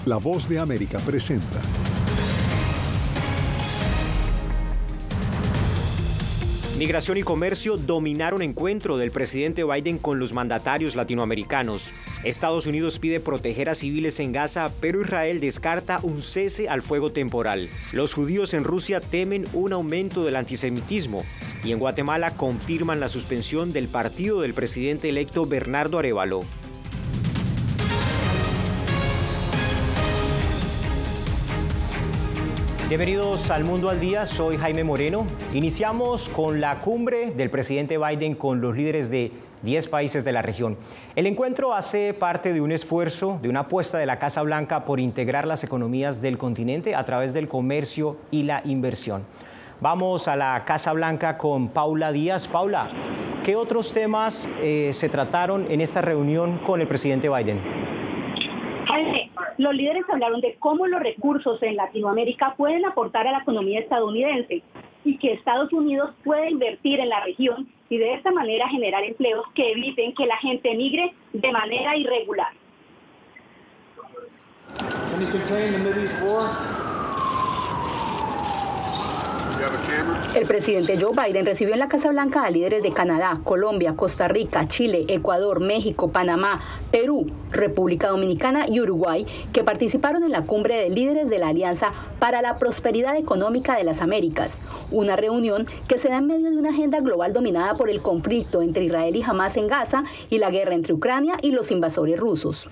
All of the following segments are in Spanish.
La Voz de América presenta. Migración y comercio dominaron encuentro del presidente Biden con los mandatarios latinoamericanos. Estados Unidos pide proteger a civiles en Gaza, pero Israel descarta un cese al fuego temporal. Los judíos en Rusia temen un aumento del antisemitismo. Y en Guatemala confirman la suspensión del partido del presidente electo Bernardo Arévalo. Bienvenidos al Mundo al Día, soy Jaime Moreno. Iniciamos con la cumbre del presidente Biden con los líderes de 10 países de la región. El encuentro hace parte de un esfuerzo, de una apuesta de la Casa Blanca por integrar las economías del continente a través del comercio y la inversión. Vamos a la Casa Blanca con Paula Díaz. Paula, ¿qué otros temas se trataron en esta reunión con el presidente Biden? Jaime, los líderes hablaron de cómo los recursos en Latinoamérica pueden aportar a la economía estadounidense y que Estados Unidos puede invertir en la región y de esta manera generar empleos que eviten que la gente emigre de manera irregular. El presidente Joe Biden recibió en la Casa Blanca a líderes de Canadá, Colombia, Costa Rica, Chile, Ecuador, México, Panamá, Perú, República Dominicana y Uruguay, que participaron en la cumbre de líderes de la Alianza para la Prosperidad Económica de las Américas, una reunión que se da en medio de una agenda global dominada por el conflicto entre Israel y Hamás en Gaza y la guerra entre Ucrania y los invasores rusos.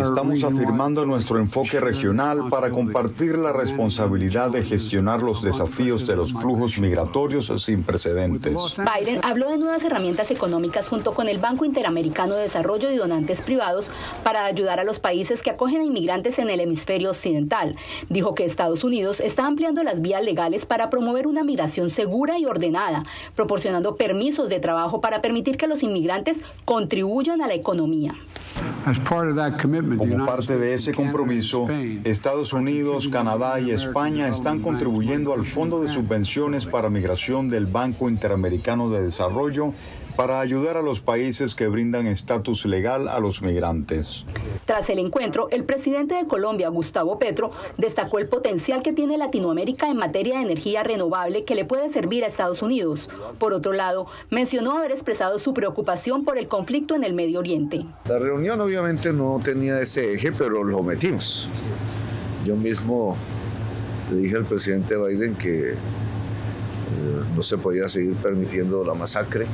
Estamos afirmando nuestro enfoque regional para compartir la responsabilidad de gestionar los desafíos de los flujos migratorios sin precedentes. Biden habló de nuevas herramientas económicas junto con el Banco Interamericano de Desarrollo y donantes privados para ayudar a los países que acogen a inmigrantes en el hemisferio occidental. Dijo que Estados Unidos está ampliando las vías legales para promover una migración segura y ordenada, proporcionando permisos de trabajo para permitir que los inmigrantes contribuyan a la economía. Como parte de ese compromiso, Estados Unidos, Canadá y España están contribuyendo al Fondo de Subvenciones para Migración del Banco Interamericano de Desarrollo para ayudar a los países que brindan estatus legal a los migrantes. Tras el encuentro, el presidente de Colombia, Gustavo Petro, destacó el potencial que tiene Latinoamérica en materia de energía renovable que le puede servir a Estados Unidos. Por otro lado, mencionó haber expresado su preocupación por el conflicto en el Medio Oriente. La reunión obviamente no tenía ese eje, pero lo metimos. Yo mismo le dije al presidente Biden que no se podía seguir permitiendo la masacre,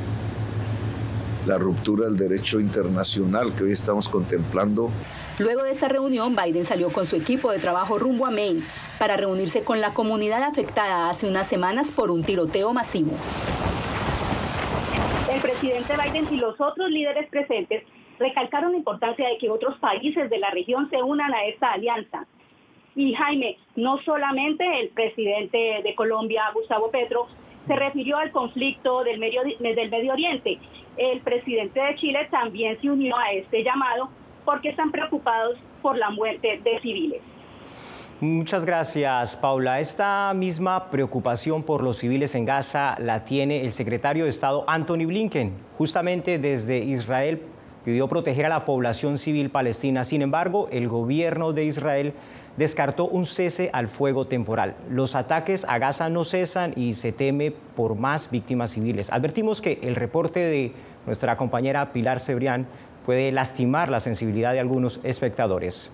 la ruptura del derecho internacional que hoy estamos contemplando. Luego de esa reunión, Biden salió con su equipo de trabajo rumbo a Maine para reunirse con la comunidad afectada hace unas semanas por un tiroteo masivo. El presidente Biden y los otros líderes presentes recalcaron la importancia de que otros países de la región se unan a esta alianza. Y Jaime, no solamente el presidente de Colombia, Gustavo Petro, se refirió al conflicto del Medio Oriente. El presidente de Chile también se unió a este llamado porque están preocupados por la muerte de civiles. Muchas gracias, Paula. Esta misma preocupación por los civiles en Gaza la tiene el secretario de Estado Antony Blinken. Justamente desde Israel pidió proteger a la población civil palestina. Sin embargo, el gobierno de Israel descartó un cese al fuego temporal. Los ataques a Gaza no cesan y se teme por más víctimas civiles. Advertimos que el reporte de nuestra compañera Pilar Cebrián puede lastimar la sensibilidad de algunos espectadores.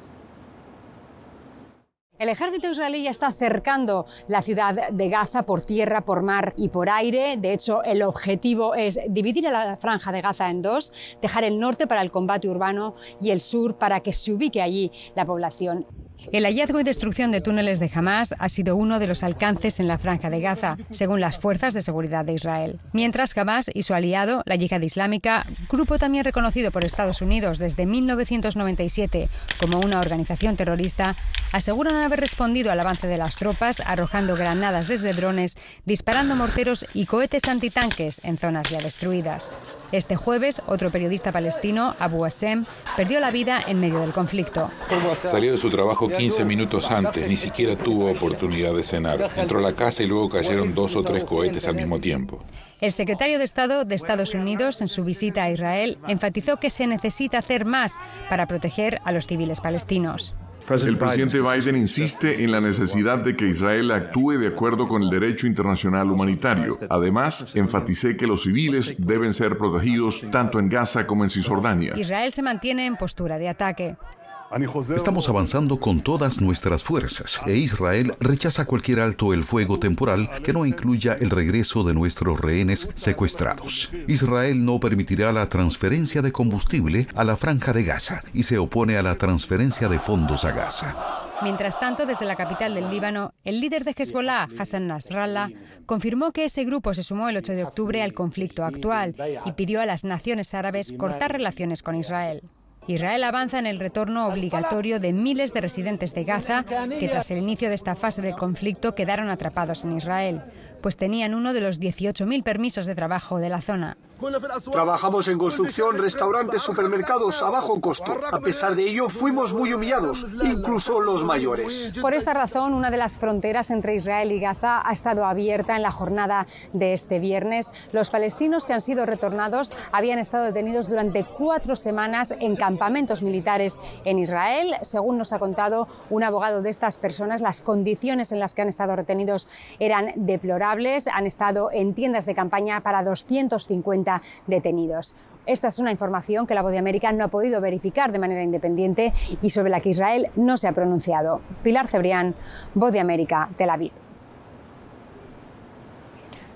El ejército israelí ya está acercando la ciudad de Gaza por tierra, por mar y por aire. De hecho, el objetivo es dividir a la franja de Gaza en dos, dejar el norte para el combate urbano y el sur para que se ubique allí la población. El hallazgo y destrucción de túneles de Hamás ha sido uno de los alcances en la franja de Gaza, según las fuerzas de seguridad de Israel. Mientras Hamás y su aliado, la Yihad Islámica, grupo también reconocido por Estados Unidos desde 1997 como una organización terrorista, aseguran haber respondido al avance de las tropas arrojando granadas desde drones, disparando morteros y cohetes antitanques en zonas ya destruidas. Este jueves, otro periodista palestino, Abu Assem, perdió la vida en medio del conflicto. Salió de su trabajo 15 minutos antes, ni siquiera tuvo oportunidad de cenar. Entró a la casa y luego cayeron 2 o 3 cohetes al mismo tiempo. El secretario de Estado de Estados Unidos, en su visita a Israel, enfatizó que se necesita hacer más para proteger a los civiles palestinos. El presidente Biden insiste en la necesidad de que Israel actúe de acuerdo con el derecho internacional humanitario. Además, enfaticé que los civiles deben ser protegidos tanto en Gaza como en Cisjordania. Israel se mantiene en postura de ataque. Estamos avanzando con todas nuestras fuerzas e Israel rechaza cualquier alto el fuego temporal que no incluya el regreso de nuestros rehenes secuestrados. Israel no permitirá la transferencia de combustible a la Franja de Gaza y se opone a la transferencia de fondos a Gaza. Mientras tanto, desde la capital del Líbano, el líder de Hezbollah, Hassan Nasrallah, confirmó que ese grupo se sumó el 8 de octubre al conflicto actual y pidió a las naciones árabes cortar relaciones con Israel. Israel avanza en el retorno obligatorio de miles de residentes de Gaza que tras el inicio de esta fase del conflicto quedaron atrapados en Israel, pues tenían uno de los 18.000 permisos de trabajo de la zona. Trabajamos en construcción, restaurantes, supermercados a bajo costo. A pesar de ello, fuimos muy humillados, incluso los mayores. Por esta razón, una de las fronteras entre Israel y Gaza ha estado abierta en la jornada de este viernes. Los palestinos que han sido retornados habían estado detenidos durante 4 semanas en campamentos militares en Israel. Según nos ha contado un abogado de estas personas, las condiciones en las que han estado retenidos eran deplorables. Han estado en tiendas de campaña para 250 detenidos. Esta es una información que la Voz de América no ha podido verificar de manera independiente y sobre la que Israel no se ha pronunciado. Pilar Cebrián, Voz de América, Tel Aviv.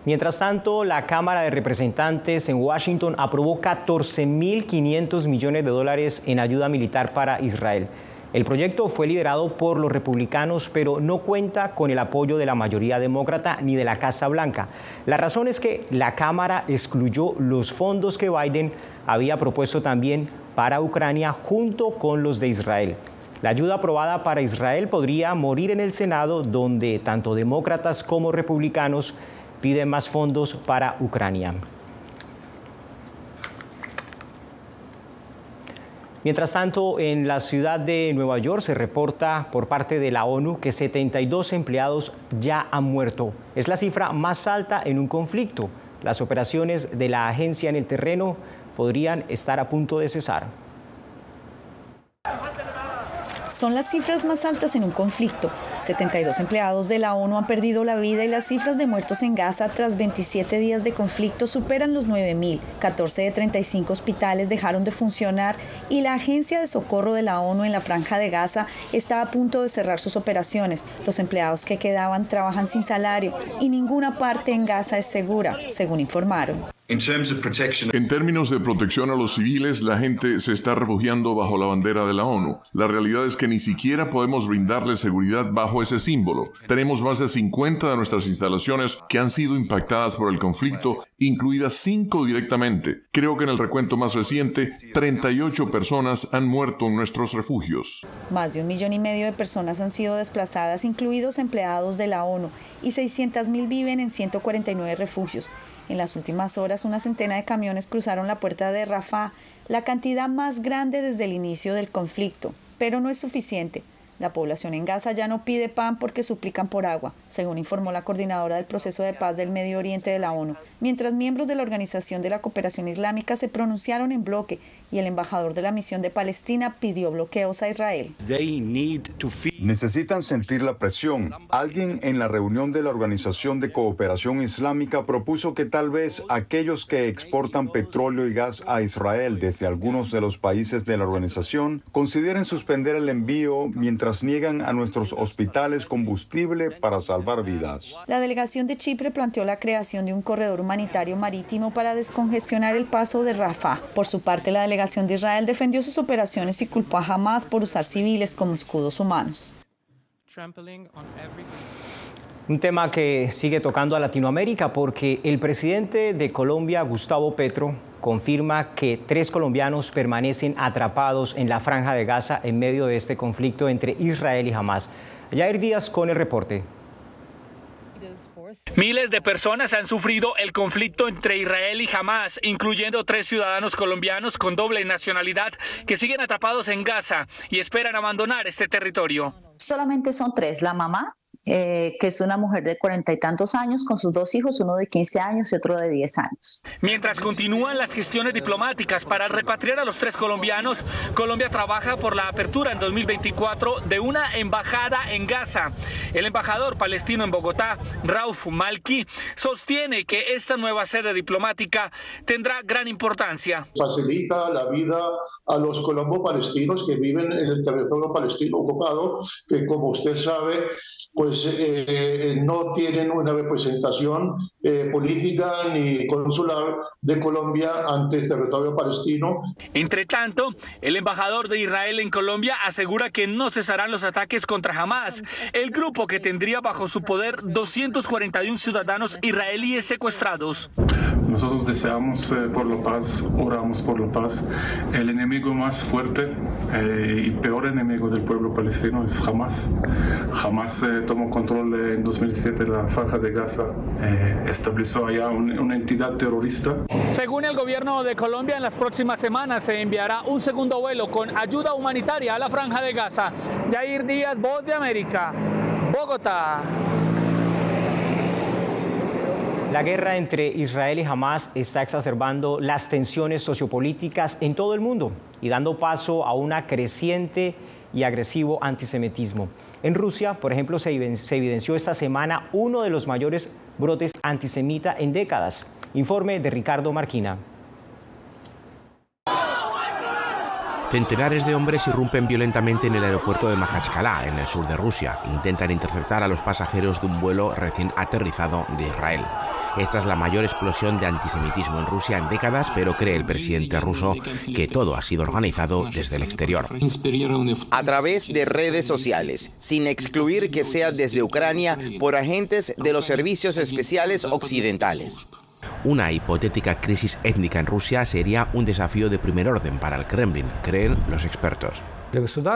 Mientras tanto, la Cámara de Representantes en Washington aprobó 14.500 millones de dólares en ayuda militar para Israel. El proyecto fue liderado por los republicanos, pero no cuenta con el apoyo de la mayoría demócrata ni de la Casa Blanca. La razón es que la Cámara excluyó los fondos que Biden había propuesto también para Ucrania junto con los de Israel. La ayuda aprobada para Israel podría morir en el Senado, donde tanto demócratas como republicanos piden más fondos para Ucrania. Mientras tanto, en la ciudad de Nueva York se reporta por parte de la ONU que 72 empleados ya han muerto. Es la cifra más alta en un conflicto. Las operaciones de la agencia en el terreno podrían estar a punto de cesar. Son las cifras más altas en un conflicto. 72 empleados de la ONU han perdido la vida y las cifras de muertos en Gaza tras 27 días de conflicto superan los 9.000. 14 de 35 hospitales dejaron de funcionar y la Agencia de Socorro de la ONU en la Franja de Gaza está a punto de cerrar sus operaciones. Los empleados que quedaban trabajan sin salario y ninguna parte en Gaza es segura, según informaron. En términos de protección a los civiles, la gente se está refugiando bajo la bandera de la ONU. La realidad es que ni siquiera podemos brindarles seguridad bajo ese símbolo. Tenemos más de 50 de nuestras instalaciones que han sido impactadas por el conflicto, incluidas 5 directamente. Creo que en el recuento más reciente, 38 personas han muerto en nuestros refugios. Más de 1,5 millones de personas han sido desplazadas, incluidos empleados de la ONU, y 600.000 viven en 149 refugios. En las últimas horas, una centena de camiones cruzaron la puerta de Rafah, la cantidad más grande desde el inicio del conflicto, pero no es suficiente. La población en Gaza ya no pide pan porque suplican por agua, según informó la coordinadora del proceso de paz del Medio Oriente de la ONU, mientras miembros de la Organización de la Cooperación Islámica se pronunciaron en bloque y el embajador de la misión de Palestina pidió bloqueos a Israel. Necesitan sentir la presión. Alguien en la reunión de la Organización de Cooperación Islámica propuso que tal vez aquellos que exportan petróleo y gas a Israel desde algunos de los países de la organización consideren suspender el envío mientras niegan a nuestros hospitales combustible para salvar vidas. La delegación de Chipre planteó la creación de un corredor humanitario marítimo para descongestionar el paso de Rafah. Por su parte, la delegación de Israel defendió sus operaciones y culpó a Hamás por usar civiles como escudos humanos. Un tema que sigue tocando a Latinoamérica porque el presidente de Colombia, Gustavo Petro, confirma que 3 colombianos permanecen atrapados en la Franja de Gaza en medio de este conflicto entre Israel y Hamás. Yair Díaz con el reporte. Miles de personas han sufrido el conflicto entre Israel y Hamás, incluyendo 3 ciudadanos colombianos con doble nacionalidad que siguen atrapados en Gaza y esperan abandonar este territorio. Solamente son 3, la mamá, que es una mujer de 40 y tantos años con sus 2 hijos, uno de 15 años y otro de 10 años. Mientras continúan las gestiones diplomáticas para repatriar a los 3 colombianos, Colombia trabaja por la apertura en 2024 de una embajada en Gaza. El embajador palestino en Bogotá, Rauf Malki, sostiene que esta nueva sede diplomática tendrá gran importancia. Facilita la vida a los colombo-palestinos que viven en el territorio palestino ocupado, que como usted sabe, pues no tienen una representación política ni consular de Colombia ante el territorio palestino. Entre tanto, el embajador de Israel en Colombia asegura que no cesarán los ataques contra Hamas, el grupo que tendría bajo su poder 241 ciudadanos israelíes secuestrados. Nosotros deseamos por la paz, oramos por la paz. El enemigo más fuerte y peor enemigo del pueblo palestino es Hamas. Hamas tomó control en 2007 de la Franja de Gaza, estableció allá una entidad terrorista. Según el gobierno de Colombia, en las próximas semanas se enviará un segundo vuelo con ayuda humanitaria a la Franja de Gaza. Yair Díaz, Voz de América, Bogotá. La guerra entre Israel y Hamas está exacerbando las tensiones sociopolíticas en todo el mundo y dando paso a una creciente y agresivo antisemitismo. En Rusia, por ejemplo, se evidenció esta semana uno de los mayores brotes antisemita en décadas. Informe de Ricardo Marquina. Centenares de hombres irrumpen violentamente en el aeropuerto de Makhachkala, en el sur de Rusia. Intentan interceptar a los pasajeros de un vuelo recién aterrizado de Israel. Esta es la mayor explosión de antisemitismo en Rusia en décadas, pero cree el presidente ruso que todo ha sido organizado desde el exterior. A través de redes sociales, sin excluir que sea desde Ucrania, por agentes de los servicios especiales occidentales. Una hipotética crisis étnica en Rusia sería un desafío de primer orden para el Kremlin, creen los expertos.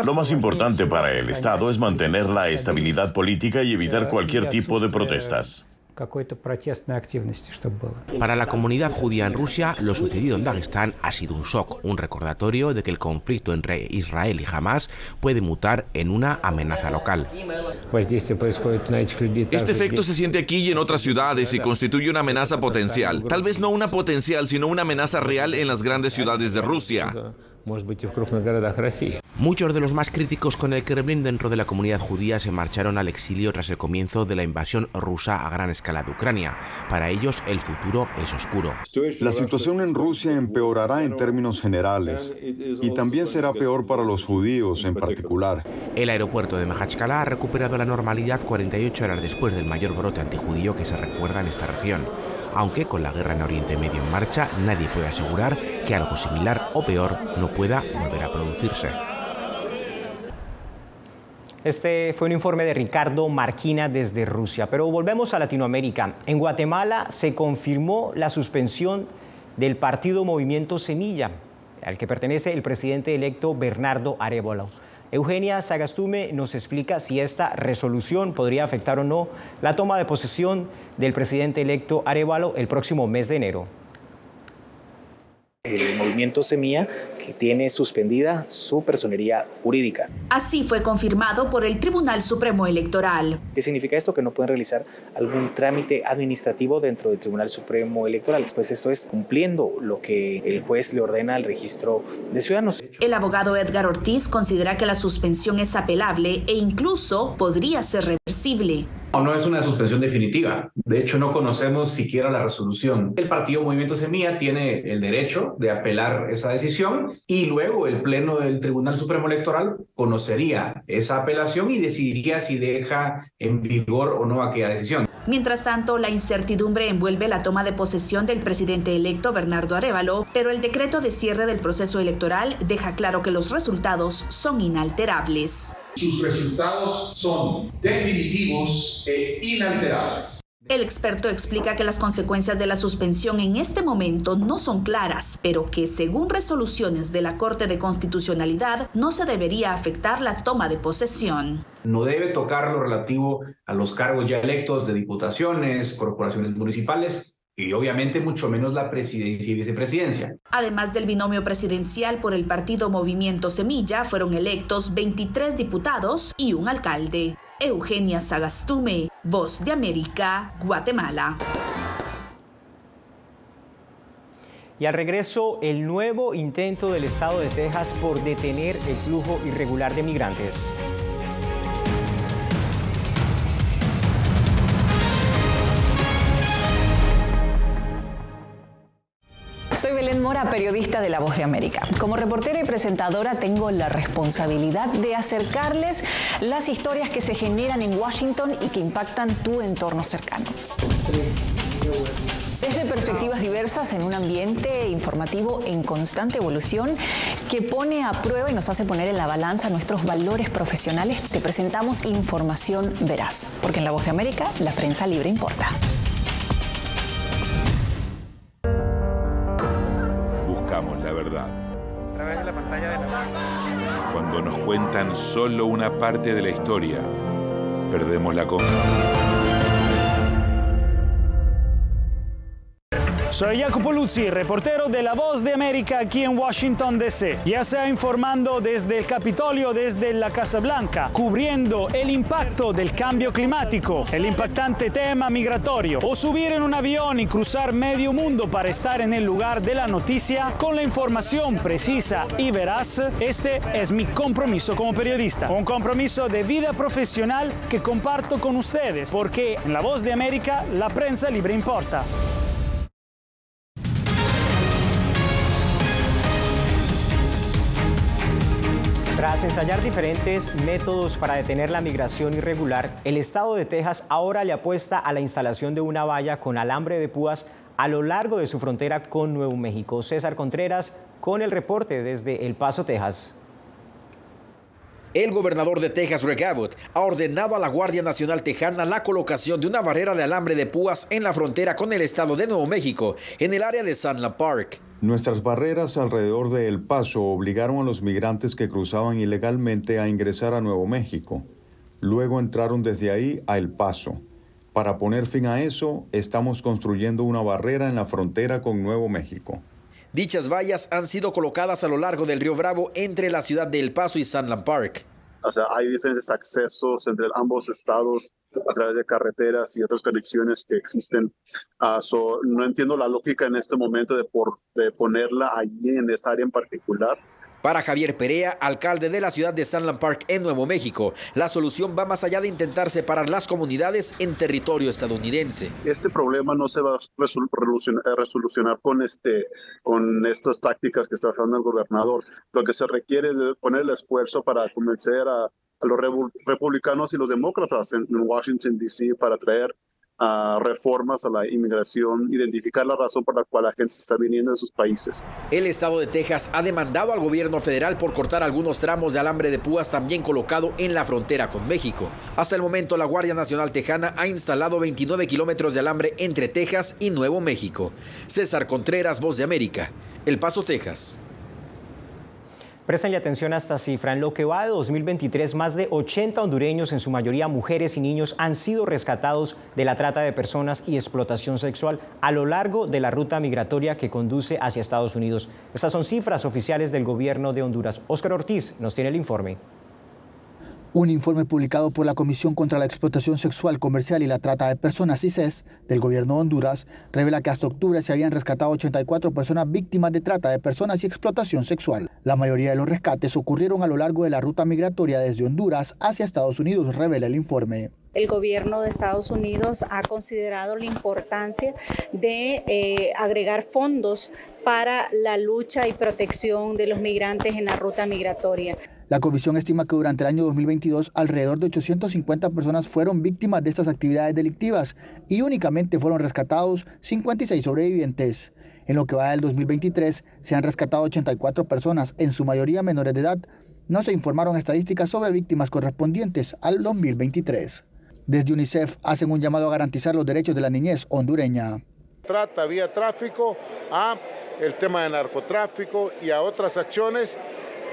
Lo más importante para el Estado es mantener la estabilidad política y evitar cualquier tipo de protestas. Para la comunidad judía en Rusia, lo sucedido en Daguestán ha sido un shock, un recordatorio de que el conflicto entre Israel y Hamas puede mutar en una amenaza local. Este efecto se siente aquí y en otras ciudades y constituye una amenaza potencial. Tal vez no una potencial, sino una amenaza real en las grandes ciudades de Rusia. Muchos de los más críticos con el Kremlin dentro de la comunidad judía se marcharon al exilio tras el comienzo de la invasión rusa a gran escala de Ucrania. Para ellos, el futuro es oscuro. La situación en Rusia empeorará en términos generales y también será peor para los judíos en particular. El aeropuerto de Makhachkala ha recuperado la normalidad 48 horas después del mayor brote antijudío que se recuerda en esta región. Aunque con la guerra en Oriente Medio en marcha, nadie puede asegurar que algo similar o peor no pueda volver a producirse. Este fue un informe de Ricardo Marquina desde Rusia, pero volvemos a Latinoamérica. En Guatemala se confirmó la suspensión del partido Movimiento Semilla, al que pertenece el presidente electo Bernardo Arévalo. Eugenia Sagastume nos explica si esta resolución podría afectar o no la toma de posesión del presidente electo Arévalo el próximo mes de enero. El movimiento Semilla que tiene suspendida su personería jurídica. Así fue confirmado por el Tribunal Supremo Electoral. ¿Qué significa esto? Que no pueden realizar algún trámite administrativo dentro del Tribunal Supremo Electoral. Pues esto es cumpliendo lo que el juez le ordena al registro de ciudadanos. El abogado Edgar Ortiz considera que la suspensión es apelable e incluso podría ser reversible. No es una suspensión definitiva. De hecho, no conocemos siquiera la resolución. El partido Movimiento Semilla tiene el derecho de apelar esa decisión y luego el Pleno del Tribunal Supremo Electoral conocería esa apelación y decidiría si deja en vigor o no aquella decisión. Mientras tanto, la incertidumbre envuelve la toma de posesión del presidente electo Bernardo Arévalo, pero el decreto de cierre del proceso electoral deja claro que los resultados son inalterables. Sus resultados son definitivos e inalterables. El experto explica que las consecuencias de la suspensión en este momento no son claras, pero que según resoluciones de la Corte de Constitucionalidad no se debería afectar la toma de posesión. No debe tocar lo relativo a los cargos ya electos de diputaciones, corporaciones municipales y obviamente mucho menos la presidencia y vicepresidencia. Además del binomio presidencial por el partido Movimiento Semilla, fueron electos 23 diputados y un alcalde. Eugenia Sagastume, Voz de América, Guatemala. Y al regreso, el nuevo intento del estado de Texas por detener el flujo irregular de migrantes. Soy Belén Mora, periodista de La Voz de América. Como reportera y presentadora tengo la responsabilidad de acercarles las historias que se generan en Washington y que impactan tu entorno cercano. Desde perspectivas diversas en un ambiente informativo en constante evolución que pone a prueba y nos hace poner en la balanza nuestros valores profesionales, te presentamos información veraz, porque en La Voz de América la prensa libre importa. Buscamos la verdad. A través de la pantalla de la... Cuando nos cuentan solo una parte de la historia, perdemos la confianza. Soy Jacopo Luzzi, reportero de La Voz de América aquí en Washington, D.C. Ya sea informando desde el Capitolio, desde la Casa Blanca, cubriendo el impacto del cambio climático, el impactante tema migratorio, o subir en un avión y cruzar medio mundo para estar en el lugar de la noticia con la información precisa y veraz, este es mi compromiso como periodista. Un compromiso de vida profesional que comparto con ustedes, porque en La Voz de América la prensa libre importa. Tras ensayar diferentes métodos para detener la migración irregular, el estado de Texas ahora le apuesta a la instalación de una valla con alambre de púas a lo largo de su frontera con Nuevo México. César Contreras con el reporte desde El Paso, Texas. El gobernador de Texas, Greg Abbott, ha ordenado a la Guardia Nacional Tejana la colocación de una barrera de alambre de púas en la frontera con el estado de Nuevo México, en el área de Sunland Park. Nuestras barreras alrededor de El Paso obligaron a los migrantes que cruzaban ilegalmente a ingresar a Nuevo México. Luego entraron desde ahí a El Paso. Para poner fin a eso, estamos construyendo una barrera en la frontera con Nuevo México. Dichas vallas han sido colocadas a lo largo del río Bravo entre la ciudad de El Paso y Sunland Park. O sea, hay diferentes accesos entre ambos estados a través de carreteras y otras conexiones que existen. No entiendo la lógica en este momento de ponerla allí en esa área en particular. Para Javier Perea, alcalde de la ciudad de Sunland Park en Nuevo México, la solución va más allá de intentar separar las comunidades en territorio estadounidense. Este problema no se va a resolucionar con estas tácticas que está trabajando el gobernador. Lo que se requiere es de poner el esfuerzo para convencer a los republicanos y los demócratas en Washington, D.C. para traer reformas a la inmigración, identificar la razón por la cual la gente se está viniendo de sus países. El estado de Texas ha demandado al gobierno federal por cortar algunos tramos de alambre de púas también colocado en la frontera con México. Hasta el momento, la Guardia Nacional Tejana ha instalado 29 kilómetros de alambre entre Texas y Nuevo México. César Contreras, Voz de América, El Paso, Texas. Préstenle atención a esta cifra. En lo que va de 2023, más de 80 hondureños, en su mayoría mujeres y niños, han sido rescatados de la trata de personas y explotación sexual a lo largo de la ruta migratoria que conduce hacia Estados Unidos. Estas son cifras oficiales del gobierno de Honduras. Óscar Ortiz nos tiene el informe. Un informe publicado por la Comisión contra la Explotación Sexual, Comercial y la Trata de Personas, CICES, del gobierno de Honduras, revela que hasta octubre se habían rescatado 84 personas víctimas de trata de personas y explotación sexual. La mayoría de los rescates ocurrieron a lo largo de la ruta migratoria desde Honduras hacia Estados Unidos, revela el informe. El gobierno de Estados Unidos ha considerado la importancia de agregar fondos para la lucha y protección de los migrantes en la ruta migratoria. La comisión estima que durante el año 2022 alrededor de 850 personas fueron víctimas de estas actividades delictivas y únicamente fueron rescatados 56 sobrevivientes. En lo que va del 2023 se han rescatado 84 personas, en su mayoría menores de edad. No se informaron estadísticas sobre víctimas correspondientes al 2023. Desde UNICEF hacen un llamado a garantizar los derechos de la niñez hondureña. Trata vía tráfico a el tema de narcotráfico y a otras acciones,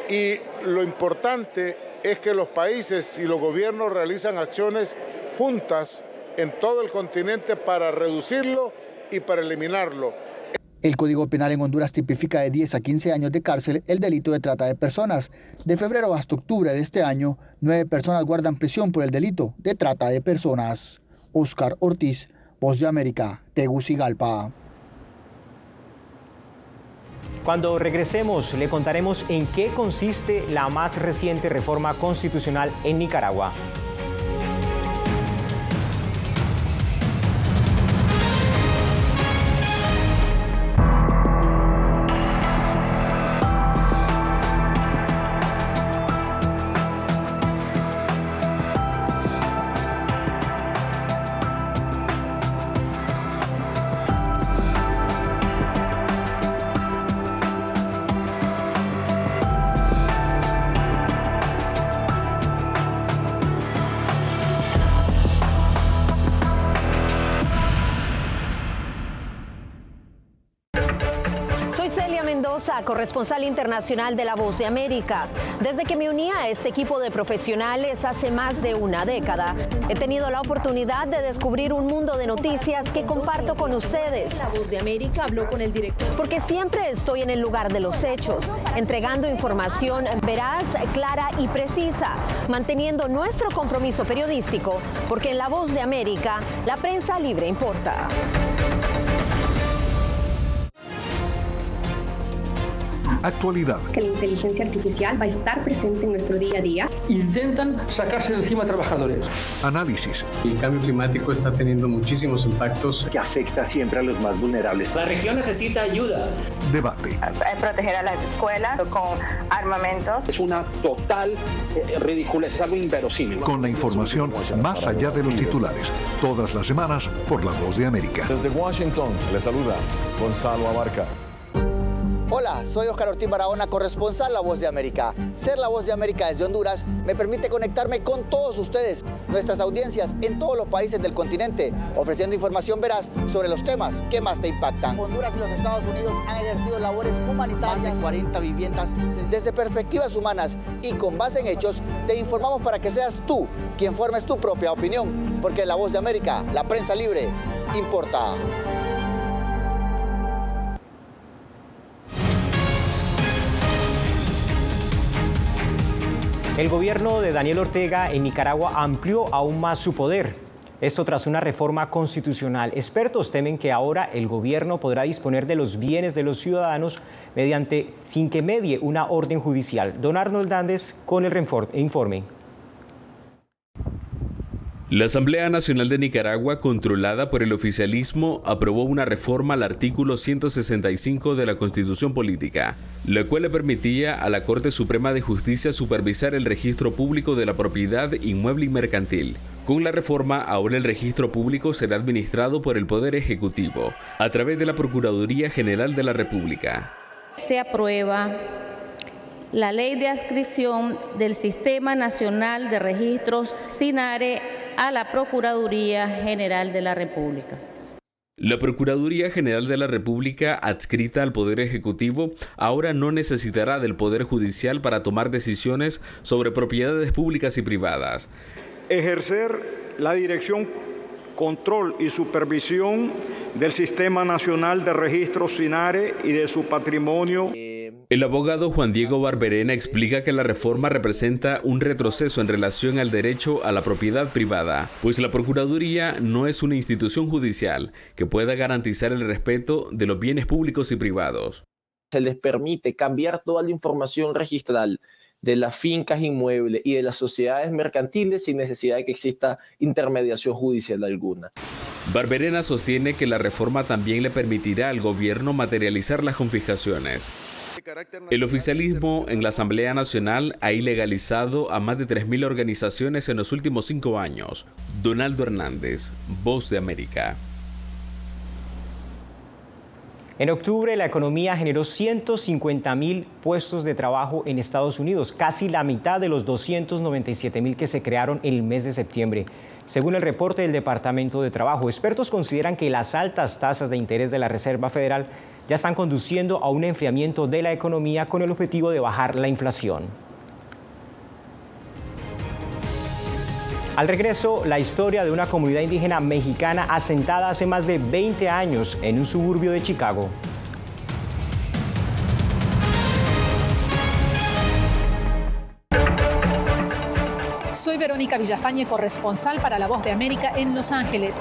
y lo importante es que los países y los gobiernos realizan acciones juntas en todo el continente para reducirlo y para eliminarlo. El Código Penal en Honduras tipifica de 10 a 15 años de cárcel el delito de trata de personas. De febrero hasta octubre de este año, 9 personas guardan prisión por el delito de trata de personas. Oscar Ortiz, Voz de América, Tegucigalpa. Cuando regresemos, le contaremos en qué consiste la más reciente reforma constitucional en Nicaragua. Corresponsal internacional de La Voz de América. Desde que me uní a este equipo de profesionales hace más de una década, he tenido la oportunidad de descubrir un mundo de noticias que comparto con ustedes. La Voz de América habló con el director. Porque siempre estoy en el lugar de los hechos, entregando información veraz, clara y precisa, manteniendo nuestro compromiso periodístico, porque en La Voz de América, la prensa libre importa. Actualidad. Que la inteligencia artificial va a estar presente en nuestro día a día. Intentan sacarse de encima a trabajadores. Análisis. El cambio climático está teniendo muchísimos impactos que afecta siempre a los más vulnerables. La región necesita ayuda. Debate. Proteger a las escuelas con armamentos. Es una total ridícula, es algo inverosímil. Con la información más allá de los titulares. Todas las semanas por La Voz de América. Desde Washington, le saluda Gonzalo Abarca. Hola, soy Oscar Ortiz Barahona, corresponsal La Voz de América. Ser La Voz de América desde Honduras me permite conectarme con todos ustedes, nuestras audiencias en todos los países del continente, ofreciendo información veraz sobre los temas que más te impactan. Honduras y los Estados Unidos han ejercido labores humanitarias. Más de 40 viviendas. Desde perspectivas humanas y con base en hechos, te informamos para que seas tú quien formes tu propia opinión, porque en La Voz de América, la prensa libre, importa. El gobierno de Daniel Ortega en Nicaragua amplió aún más su poder. Esto tras una reforma constitucional. Expertos temen que ahora el gobierno podrá disponer de los bienes de los ciudadanos sin que medie una orden judicial. Don Arnold Hernández con el informe. La Asamblea Nacional de Nicaragua, controlada por el oficialismo, aprobó una reforma al artículo 165 de la Constitución Política, la cual le permitía a la Corte Suprema de Justicia supervisar el registro público de la propiedad inmueble y mercantil. Con la reforma, ahora el registro público será administrado por el Poder Ejecutivo, a través de la Procuraduría General de la República. Se aprueba la Ley de Adscripción del Sistema Nacional de Registros SINARE a la Procuraduría General de la República. La Procuraduría General de la República, adscrita al Poder Ejecutivo, ahora no necesitará del Poder Judicial para tomar decisiones sobre propiedades públicas y privadas. Ejercer la dirección, control y supervisión del Sistema Nacional de Registros SINARE y de su patrimonio. El abogado Juan Diego Barberena explica que la reforma representa un retroceso en relación al derecho a la propiedad privada, pues la Procuraduría no es una institución judicial que pueda garantizar el respeto de los bienes públicos y privados. Se les permite cambiar toda la información registral de las fincas inmuebles y de las sociedades mercantiles sin necesidad de que exista intermediación judicial alguna. Barberena sostiene que la reforma también le permitirá al gobierno materializar las confiscaciones. El oficialismo en la Asamblea Nacional ha ilegalizado a más de 3.000 organizaciones en los últimos 5 años. Donaldo Hernández, Voz de América. En octubre, la economía generó 150.000 puestos de trabajo en Estados Unidos, casi la mitad de los 297.000 que se crearon en el mes de septiembre. Según el reporte del Departamento de Trabajo, expertos consideran que las altas tasas de interés de la Reserva Federal ya están conduciendo a un enfriamiento de la economía con el objetivo de bajar la inflación. Al regreso, la historia de una comunidad indígena mexicana asentada hace más de 20 años en un suburbio de Chicago. Soy Verónica Villafañe, corresponsal para La Voz de América en Los Ángeles.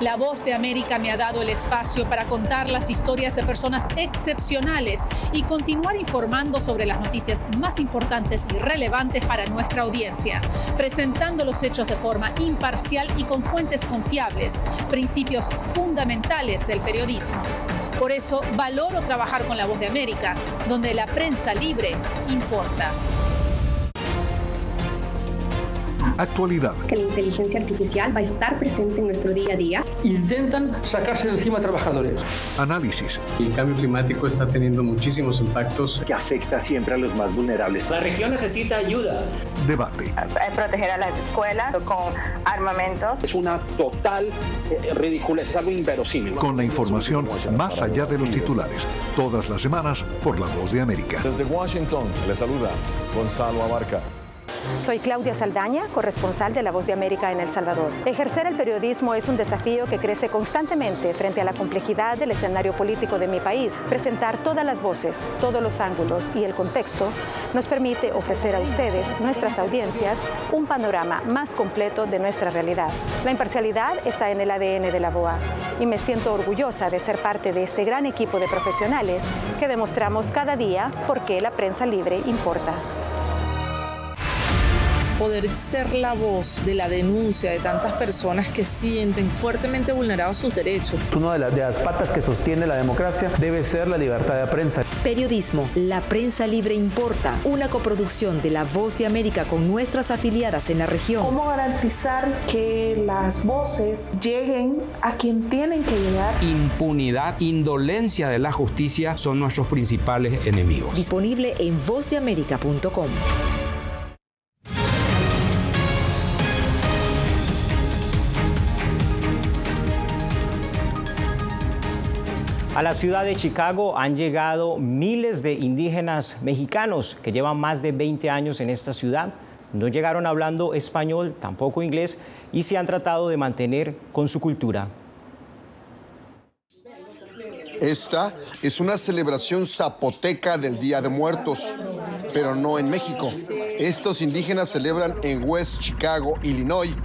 La Voz de América me ha dado el espacio para contar las historias de personas excepcionales y continuar informando sobre las noticias más importantes y relevantes para nuestra audiencia, presentando los hechos de forma imparcial y con fuentes confiables, principios fundamentales del periodismo. Por eso valoro trabajar con La Voz de América, donde la prensa libre importa. Actualidad. Que la inteligencia artificial va a estar presente en nuestro día a día. Intentan sacarse de encima a trabajadores. Análisis. El cambio climático está teniendo muchísimos impactos que afecta siempre a los más vulnerables. La región necesita ayuda. Debate. Proteger a las escuelas con armamentos. Es una total ridiculez, es algo inverosímil. Con la información más allá de los titulares. Todas las semanas por La Voz de América. Desde Washington, le saluda Gonzalo Abarca. Soy Claudia Saldaña, corresponsal de La Voz de América en El Salvador. Ejercer el periodismo es un desafío que crece constantemente frente a la complejidad del escenario político de mi país. Presentar todas las voces, todos los ángulos y el contexto nos permite ofrecer a ustedes, nuestras audiencias, un panorama más completo de nuestra realidad. La imparcialidad está en el ADN de la VOA y me siento orgullosa de ser parte de este gran equipo de profesionales que demostramos cada día por qué la prensa libre importa. Poder ser la voz de la denuncia de tantas personas que sienten fuertemente vulnerados sus derechos. Una de las patas que sostiene la democracia debe ser la libertad de prensa. Periodismo, la prensa libre importa. Una coproducción de La Voz de América con nuestras afiliadas en la región. ¿Cómo garantizar que las voces lleguen a quien tienen que llegar? Impunidad, indolencia de la justicia son nuestros principales enemigos. Disponible en vozdeamerica.com. A la ciudad de Chicago han llegado miles de indígenas mexicanos que llevan más de 20 años en esta ciudad. No llegaron hablando español, tampoco inglés, y se han tratado de mantener con su cultura. Esta es una celebración zapoteca del Día de Muertos, pero no en México. Estos indígenas celebran en West Chicago, Illinois.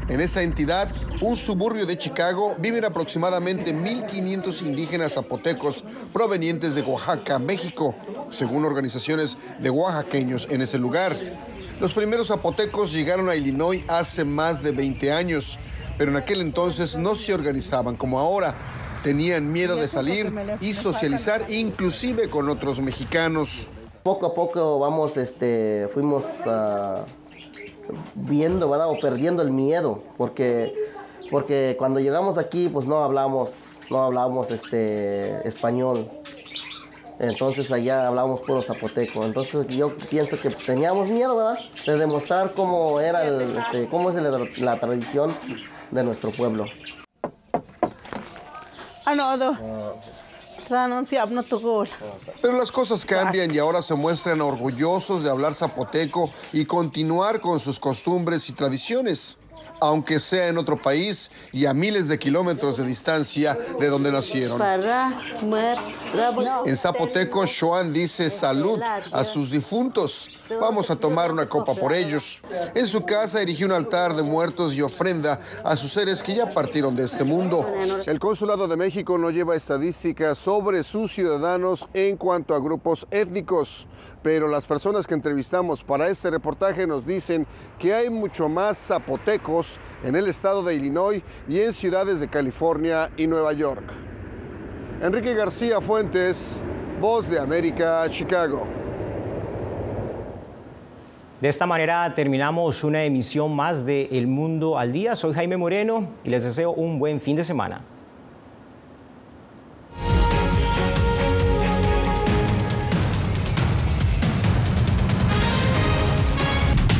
En esa entidad, un suburbio de Chicago, viven aproximadamente 1.500 indígenas zapotecos provenientes de Oaxaca, México, según organizaciones de oaxaqueños en ese lugar. Los primeros zapotecos llegaron a Illinois hace más de 20 años, pero en aquel entonces no se organizaban como ahora. Tenían miedo de salir y socializar, inclusive con otros mexicanos. Poco a poco fuimos viendo, ¿verdad? O perdiendo el miedo, porque cuando llegamos aquí, pues no hablábamos español. Entonces allá hablábamos puro zapoteco. Entonces yo pienso que teníamos miedo, ¿verdad? De demostrar cómo era cómo es la tradición de nuestro pueblo. Pero las cosas cambian y ahora se muestran orgullosos de hablar zapoteco y continuar con sus costumbres y tradiciones, aunque sea en otro país y a miles de kilómetros de distancia de donde nacieron. En zapoteco, Xoan dice salud a sus difuntos. Vamos a tomar una copa por ellos. En su casa erigió un altar de muertos y ofrenda a sus seres que ya partieron de este mundo. El Consulado de México no lleva estadísticas sobre sus ciudadanos en cuanto a grupos étnicos, pero las personas que entrevistamos para este reportaje nos dicen que hay mucho más zapotecos en el estado de Illinois y en ciudades de California y Nueva York. Enrique García Fuentes, Voz de América, Chicago. De esta manera terminamos una emisión más de El Mundo al Día. Soy Jaime Moreno y les deseo un buen fin de semana.